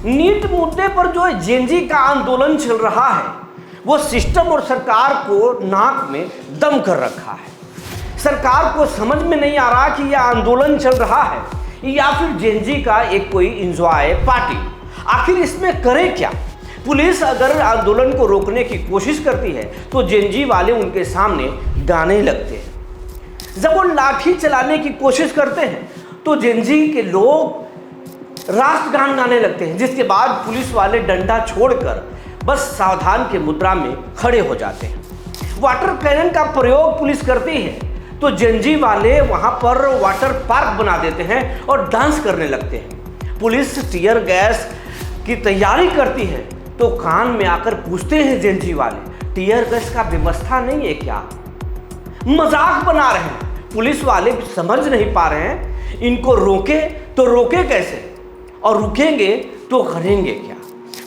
NEET मुद्दे पर जो जेनजी का आंदोलन चल रहा है वो सिस्टम और सरकार को नाक में दम कर रखा है। सरकार को समझ में नहीं आ रहा कि यह आंदोलन चल रहा है या फिर जेनजी का एक कोई एंजॉय पार्टी। आखिर इसमें करे क्या? पुलिस अगर आंदोलन को रोकने की कोशिश करती है तो जेनजी वाले उनके सामने गाने लगते हैं। जब वो लाठी चलाने की कोशिश करते हैं तो जेनजी के लोग राष्ट्रगान गाने लगते हैं, जिसके बाद पुलिस वाले डंडा छोड़कर बस सावधान के मुद्रा में खड़े हो जाते हैं। वाटर कैनन का प्रयोग पुलिस करती है तो जेनजी वाले वहां पर वाटर पार्क बना देते हैं और डांस करने लगते हैं। पुलिस टीयर गैस की तैयारी करती है तो कान में आकर पूछते हैं जेनजी वाले, टीयर गैस का व्यवस्था नहीं है क्या? मजाक बना रहे हैं। पुलिस वाले समझ नहीं पा रहे हैं इनको रोके तो रोके कैसे और रुकेंगे तो करेंगे क्या,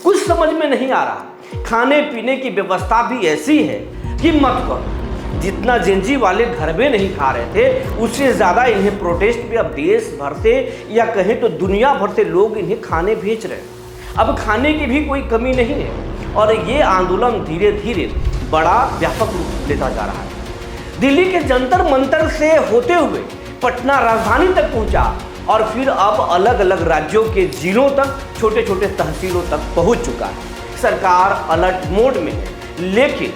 कुछ समझ में नहीं आ रहा। खाने पीने की व्यवस्था भी ऐसी है कि मत करो। जितना जेनजी वाले घर में नहीं खा रहे थे उससे ज़्यादा इन्हें प्रोटेस्ट में अब देश भर से या कहें तो दुनिया भर से लोग इन्हें खाने भेज रहे हैं। अब खाने की भी कोई कमी नहीं है और ये आंदोलन धीरे धीरे बड़ा व्यापक रूप लेता जा रहा है। दिल्ली के जंतर मंतर से होते हुए पटना राजधानी तक पहुंचा और फिर अब अलग अलग राज्यों के जिलों तक, छोटे छोटे तहसीलों तक पहुंच चुका है। सरकार अलर्ट मोड में है, लेकिन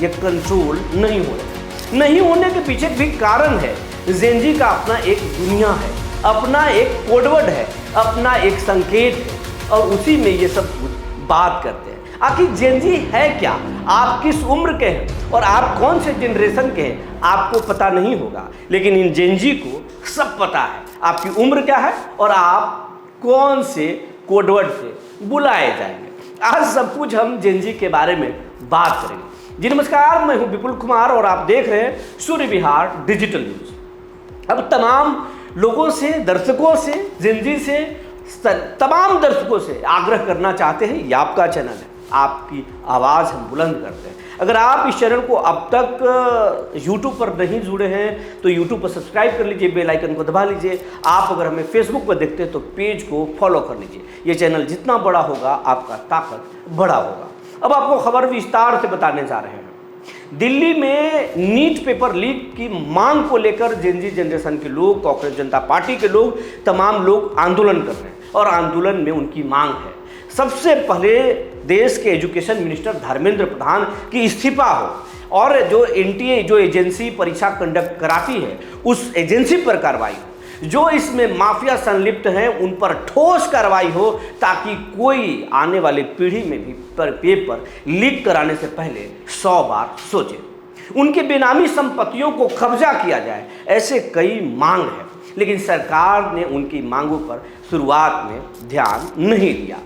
ये कंट्रोल नहीं हो रहा। नहीं होने के पीछे भी कारण है। जेनजी का अपना एक दुनिया है, अपना एक कोडवर्ड है, अपना एक संकेत है और उसी में ये सब बात करते हैं। आखिर जेनजी है क्या? आप किस उम्र के हैं और आप कौन से जनरेशन के हैं आपको पता नहीं होगा, लेकिन इन जेनजी को सब पता है आपकी उम्र क्या है और आप कौन से कोडवर्ड से बुलाए जाएंगे। आज सब कुछ हम जेनजी के बारे में बात करेंगे। जी नमस्कार, मैं हूं विपुल कुमार और आप देख रहे हैं सूर्य विहार डिजिटल न्यूज। अब तमाम लोगों से, दर्शकों से, जेनजी से, तमाम दर्शकों से आग्रह करना चाहते हैं, ये आपका चैनल है, आपकी आवाज़ हम बुलंद करते हैं। अगर आप इस चैनल को अब तक YouTube पर नहीं जुड़े हैं तो YouTube पर सब्सक्राइब कर लीजिए, बेल आइकन को दबा लीजिए। आप अगर हमें Facebook पर देखते हैं तो पेज को फॉलो कर लीजिए। ये चैनल जितना बड़ा होगा आपका ताकत बड़ा होगा। अब आपको खबर विस्तार से बताने जा रहे हैं। दिल्ली में नीट पेपर लीक की मांग को लेकर जेनजी जनरेशन के लोग, कांग्रेस जनता पार्टी के लोग, तमाम लोग आंदोलन कर रहे हैं और आंदोलन में उनकी मांग है सबसे पहले देश के एजुकेशन मिनिस्टर धर्मेंद्र प्रधान की इस्तीफा हो और जो एनटीए जो एजेंसी परीक्षा कंडक्ट कराती है उस एजेंसी पर कार्रवाई हो। जो इसमें माफिया संलिप्त हैं उन पर ठोस कार्रवाई हो ताकि कोई आने वाली पीढ़ी में भी पेपर लीक कराने से पहले 100 बार सोचे। उनके बेनामी संपत्तियों को कब्जा किया जाए, ऐसे कई मांग है, लेकिन सरकार ने उनकी मांगों पर शुरुआत में ध्यान नहीं दिया।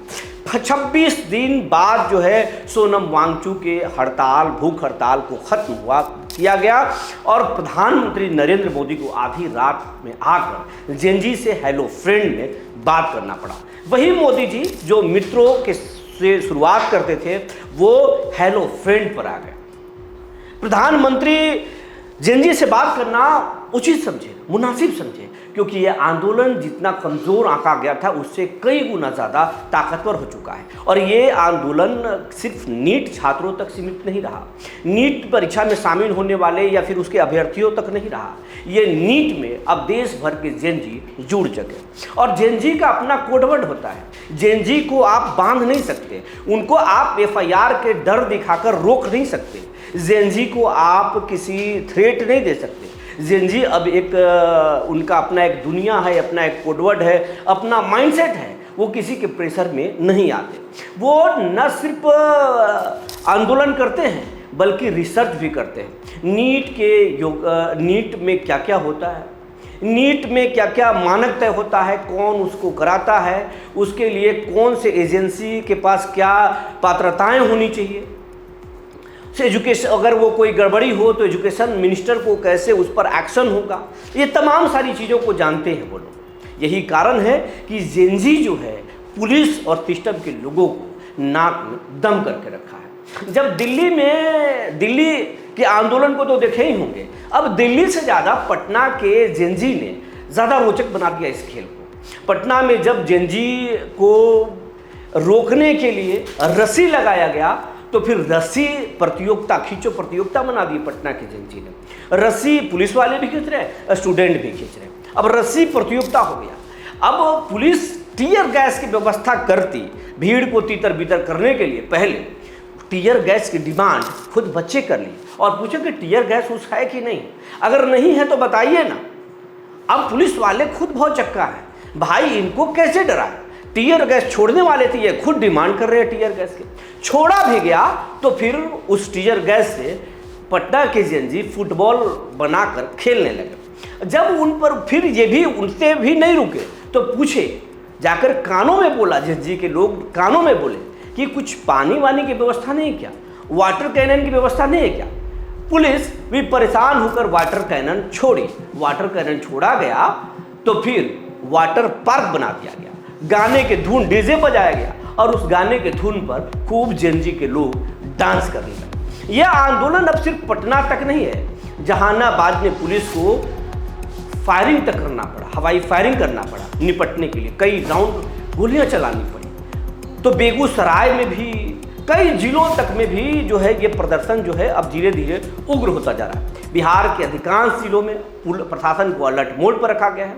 26 दिन बाद जो है सोनम वांगचुक के हड़ताल, भूख हड़ताल को खत्म किया गया और प्रधानमंत्री नरेंद्र मोदी को आधी रात में आकर जेनजी से हेलो फ्रेंड में बात करना पड़ा। वही मोदी जी जो मित्रों के से शुरुआत करते थे वो हेलो फ्रेंड पर आ गए। प्रधानमंत्री जेनजी से बात करना उचित समझे, मुनासिब समझे, क्योंकि यह आंदोलन जितना कमज़ोर आंका गया था उससे कई गुना ज़्यादा ताकतवर हो चुका है। और ये आंदोलन सिर्फ नीट छात्रों तक सीमित नहीं रहा, नीट परीक्षा में शामिल होने वाले या फिर उसके अभ्यर्थियों तक नहीं रहा। ये नीट में अब देश भर के जेनजी जुड़ सके और जेनजी का अपना कोडवर्ड होता है। जेनजी को आप बांध नहीं सकते, उनको आप FIR के डर दिखाकर रोक नहीं सकते, जेनजी को आप किसी थ्रेट नहीं दे सकते। जेनजी अब एक उनका अपना एक दुनिया है, अपना एक कोडवर्ड है, अपना माइंडसेट है, वो किसी के प्रेशर में नहीं आते। वो न सिर्फ आंदोलन करते हैं बल्कि रिसर्च भी करते हैं। नीट में क्या क्या होता है, नीट में क्या क्या मानक तय होता है, कौन उसको कराता है, उसके लिए कौन से एजेंसी के पास क्या पात्रताएं होनी चाहिए, एजुकेशन अगर वो कोई गड़बड़ी हो तो एजुकेशन मिनिस्टर को कैसे उस पर एक्शन होगा, ये तमाम सारी चीज़ों को जानते हैं वो लोग। यही कारण है कि जेनजी जो है पुलिस और सिस्टम के लोगों को नाक में दम करके रखा है। जब दिल्ली के आंदोलन को तो देखे ही होंगे, अब दिल्ली से ज़्यादा पटना के जेनजी ने ज़्यादा रोचक बना दिया इस खेल को। पटना में जब जेनजी को रोकने के लिए रस्सी लगाया गया, तो फिर रस्सी प्रतियोगिता, खींचो प्रतियोगिता बना दी पटना के जेनजी ने। रस्सी पुलिस वाले भी खींच रहे, स्टूडेंट भी खींच रहे। अब रस्सी प्रतियोगिता हो गया। अब पुलिस टीयर गैस की व्यवस्था करती भीड़ को तीतर बीतर करने के लिए। पहले टीयर गैस की डिमांड खुद बच्चे कर ली और पूछे कि टीयर गैस उस है कि नहीं, अगर नहीं है तो बताइए ना। अब पुलिस वाले खुद बहुत चक्का है, भाई इनको कैसे डराए। टीयर गैस छोड़ने वाले थे, ये खुद डिमांड कर रहे हैं टीयर गैस के। छोड़ा भी गया तो फिर उस टीयर गैस से पटना के जेनजी फुटबॉल बनाकर खेलने लगे। जब उन पर फिर ये भी उनसे भी नहीं रुके तो पूछे, जाकर कानों में बोला, जेनजी के लोग कानों में बोले कि कुछ पानी वानी की व्यवस्था नहीं है क्या, वाटर कैनन की व्यवस्था नहीं है क्या। पुलिस भी परेशान होकर वाटर कैनन छोड़ी। वाटर कैनन छोड़ा गया तो फिर वाटर पार्क बना दिया गया, गाने के धुन डीजे बजाया गया और उस गाने के धुन पर खूब जेनजी के लोग डांस करने लगे। यह आंदोलन अब सिर्फ पटना तक नहीं है, जहानाबाद में पुलिस को फायरिंग तक करना पड़ा, हवाई फायरिंग करना पड़ा निपटने के लिए, कई राउंड गोलियां चलानी पड़ी। तो बेगूसराय में भी, कई जिलों तक में भी जो है ये प्रदर्शन जो है अब धीरे धीरे उग्र होता जा रहा है। बिहार के अधिकांश जिलों में प्रशासन को अलर्ट मोड पर रखा गया है।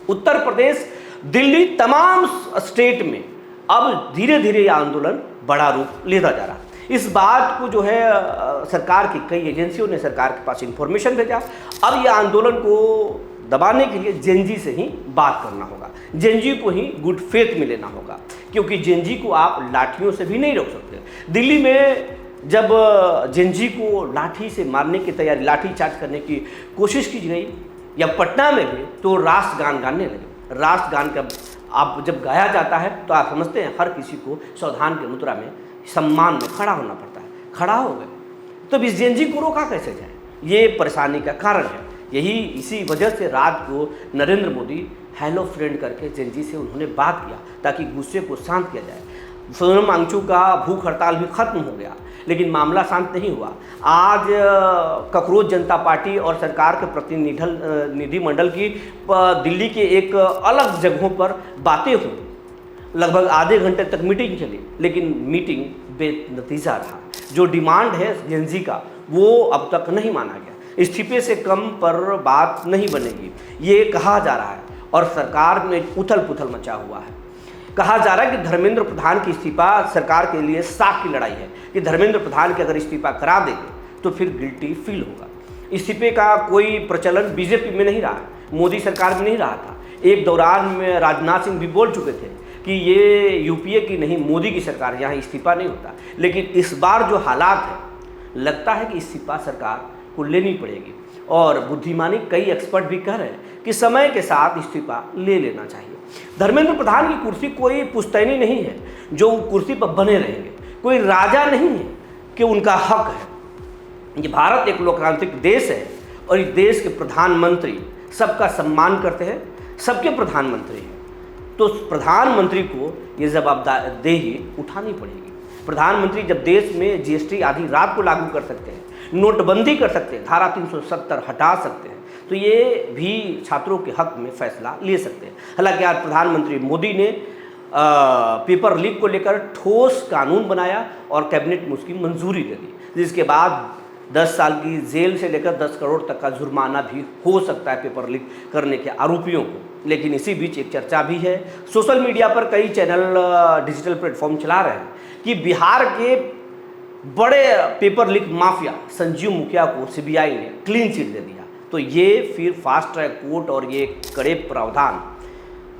उत्तर प्रदेश, दिल्ली, तमाम स्टेट में अब धीरे धीरे यह आंदोलन बड़ा रूप लेता जा रहा है। इस बात को जो है सरकार की कई एजेंसियों ने सरकार के पास इंफॉर्मेशन भेजा। अब यह आंदोलन को दबाने के लिए जेनजी से ही बात करना होगा, जेनजी को ही गुड फेथ में लेना होगा, क्योंकि जेनजी को आप लाठियों से भी नहीं रोक सकते। दिल्ली में जब जेनजी को लाठी से मारने की तैयारी, लाठी चार्ज करने की कोशिश की गई, या पटना में भी, तो राष्ट्रगान गाने लगे। राष्ट्रगान का आप जब गाया जाता है तो आप समझते हैं हर किसी को सावधान के मुद्रा में, सम्मान में खड़ा होना पड़ता है। खड़ा हो गए तो इस जेनजी को रोका कैसे जाए, ये परेशानी का कारण है। इसी वजह से रात को नरेंद्र मोदी हेलो फ्रेंड करके जेनजी से उन्होंने बात किया ताकि गुस्से को शांत किया जाए। सोनम वांगचुक का भूख हड़ताल भी खत्म हो गया, लेकिन मामला शांत नहीं हुआ। आज ककरोच जनता पार्टी और सरकार के प्रतिनिधि मंडल की दिल्ली के एक अलग जगहों पर बातें हुई, लगभग आधे घंटे तक मीटिंग चली, लेकिन मीटिंग बेनतीजा रहा। जो डिमांड है जेनजी का वो अब तक नहीं माना गया। इस्तीफे से कम पर बात नहीं बनेगी, ये कहा जा रहा है और सरकार में उथल पुथल मचा हुआ है। कहा जा रहा है कि धर्मेंद्र प्रधान की इस्तीफा सरकार के लिए साख की लड़ाई है, कि धर्मेंद्र प्रधान के अगर इस्तीफा करा देंगे तो फिर गिल्टी फील होगा। इस्तीफे का कोई प्रचलन बीजेपी में नहीं रहा, मोदी सरकार में नहीं रहा था। एक दौरान में राजनाथ सिंह भी बोल चुके थे कि ये यूपीए की नहीं, मोदी की सरकार, यहाँ इस्तीफा नहीं होता। लेकिन इस बार जो हालात है, लगता है कि इस्तीफा सरकार को लेनी पड़ेगी और बुद्धिमानी कई एक्सपर्ट भी कह रहे हैं कि समय के साथ इस्तीफा ले लेना चाहिए। धर्मेंद्र प्रधान की कुर्सी कोई पुश्तैनी नहीं है जो कुर्सी पर बने रहेंगे, कोई राजा नहीं है कि उनका हक है। ये भारत एक लोकतांत्रिक देश है और इस देश के प्रधानमंत्री सबका सम्मान करते हैं, सबके प्रधानमंत्री हैं। तो प्रधानमंत्री को ये जवाबदेही उठानी पड़ेगी। प्रधानमंत्री जब देश में जीएसटी आधी रात को लागू कर सकते हैं, नोटबंदी कर सकते हैं, धारा 370 हटा सकते हैं, तो ये भी छात्रों के हक में फैसला ले सकते हैं। हालांकि आज प्रधानमंत्री मोदी ने पेपर लीक को लेकर ठोस कानून बनाया और कैबिनेट में उसकी मंजूरी दे दी, जिसके बाद 10 साल की जेल से लेकर 10 करोड़ तक का जुर्माना भी हो सकता है पेपर लीक करने के आरोपियों को। लेकिन इसी बीच एक चर्चा भी है, सोशल मीडिया पर कई चैनल डिजिटल प्लेटफॉर्म चला रहे हैं कि बिहार के बड़े पेपर लीक माफिया संजीव मुखिया को सीबीआई ने क्लीन चिट दे दिया। तो ये फिर फास्ट ट्रैक कोर्ट और ये कड़े प्रावधान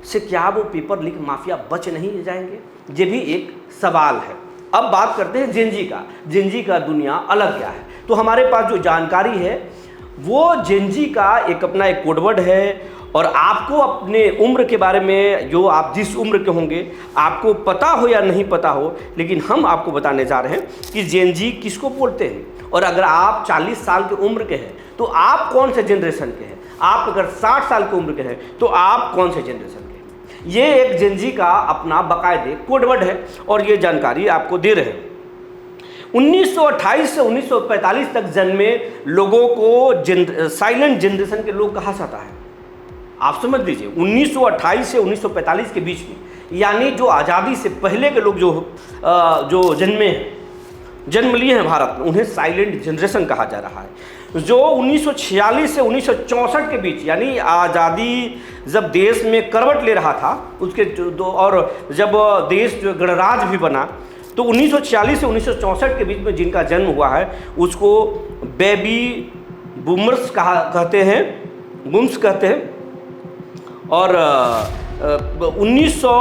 से क्या वो पेपर लीक माफिया बच नहीं जाएंगे, ये भी एक सवाल है। अब बात करते हैं जेनजी का। जेनजी का दुनिया अलग क्या है, तो हमारे पास जो जानकारी है वो जेनजी का एक अपना एक कोडवर्ड है। और आपको अपने उम्र के बारे में, जो आप जिस उम्र के होंगे, आपको पता हो या नहीं पता हो, लेकिन हम आपको बताने जा रहे हैं कि जेनजी किसको बोलते हैं। और अगर आप 40 साल की उम्र के हैं तो आप कौन से जनरेशन के हैं, आप अगर 60 साल की उम्र के हैं तो आप कौन से जनरेशन के हैं। ये एक जेनजी का अपना बाकायदे कोडवर्ड है और ये जानकारी आपको दे रहे हैं। 1928 से 1945 तक जन्मे लोगों को साइलेंट जनरेशन के लोग कहा जाता है। आप समझ लीजिए, 1928 से 1945 के बीच में यानी जो आज़ादी से पहले के लोग जो जन्म लिए हैं भारत में, उन्हें साइलेंट जनरेशन कहा जा रहा है। जो 1946 से 1964 के बीच, यानी आज़ादी जब देश में करवट ले रहा था उसके और जब देश जो गणराज्य भी बना, तो 1946 से 1964 के बीच में जिनका जन्म हुआ है उसको बेबी बूमर्स कहते हैं, बूम्स कहते हैं। और 1900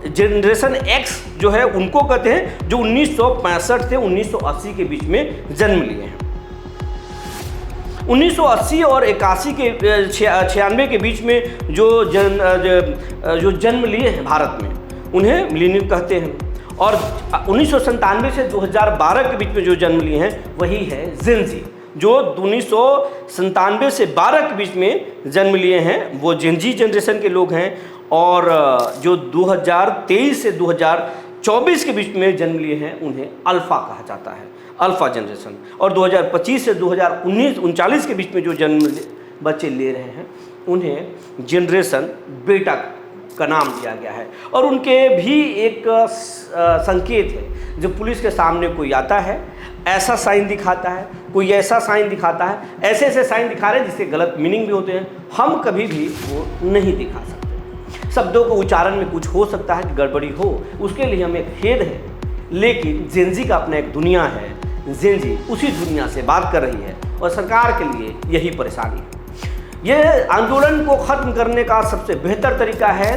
जनरेशन एक्स जो है उनको कहते हैं, जो 1965 से 1980 के बीच में जन्म लिए हैं। 1980 और 81 के 96 के बीच में जो जन्म लिए हैं भारत में, उन्हें मिलेनियल कहते हैं। और 1997 से 2012 के बीच में जो जन्म लिए हैं वही है जेन ज़ी। जो 1997 से 12 के बीच में जन्म लिए हैं वो जेन ज़ी जनरेशन के लोग हैं। और जो 2023 से 2024 के बीच में जन्म लिए हैं उन्हें अल्फ़ा कहा जाता है, अल्फ़ा जनरेशन। और 2025 से 2039 के बीच में जो जन्म बच्चे ले रहे हैं उन्हें जनरेशन बेटा का नाम दिया गया है। और उनके भी एक संकेत है, जब पुलिस के सामने कोई आता है ऐसा साइन दिखाता है, कोई ऐसा साइन दिखाता है, ऐसे ऐसे साइन दिखा रहे हैं जिसके गलत मीनिंग भी होते हैं, हम कभी भी वो नहीं दिखा सकते। शब्दों को उच्चारण में कुछ हो सकता है कि गड़बड़ी हो, उसके लिए हमें खेद है, लेकिन जेन ज़ी का अपना एक दुनिया है। जेन ज़ी उसी दुनिया से बात कर रही है और सरकार के लिए यही परेशानी है। ये आंदोलन को ख़त्म करने का सबसे बेहतर तरीका है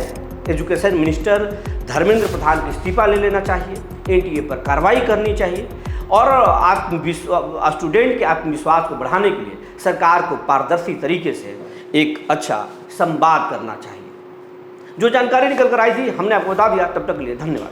एजुकेशन मिनिस्टर धर्मेंद्र प्रधान को इस्तीफा ले लेना चाहिए, एनटीए पर कार्रवाई करनी चाहिए और स्टूडेंट के आत्मविश्वास को बढ़ाने के लिए सरकार को पारदर्शी तरीके से एक अच्छा संवाद करना चाहिए। जो जानकारी निकल कर आई थी हमने आपको बता दिया। तब तक के लिए धन्यवाद।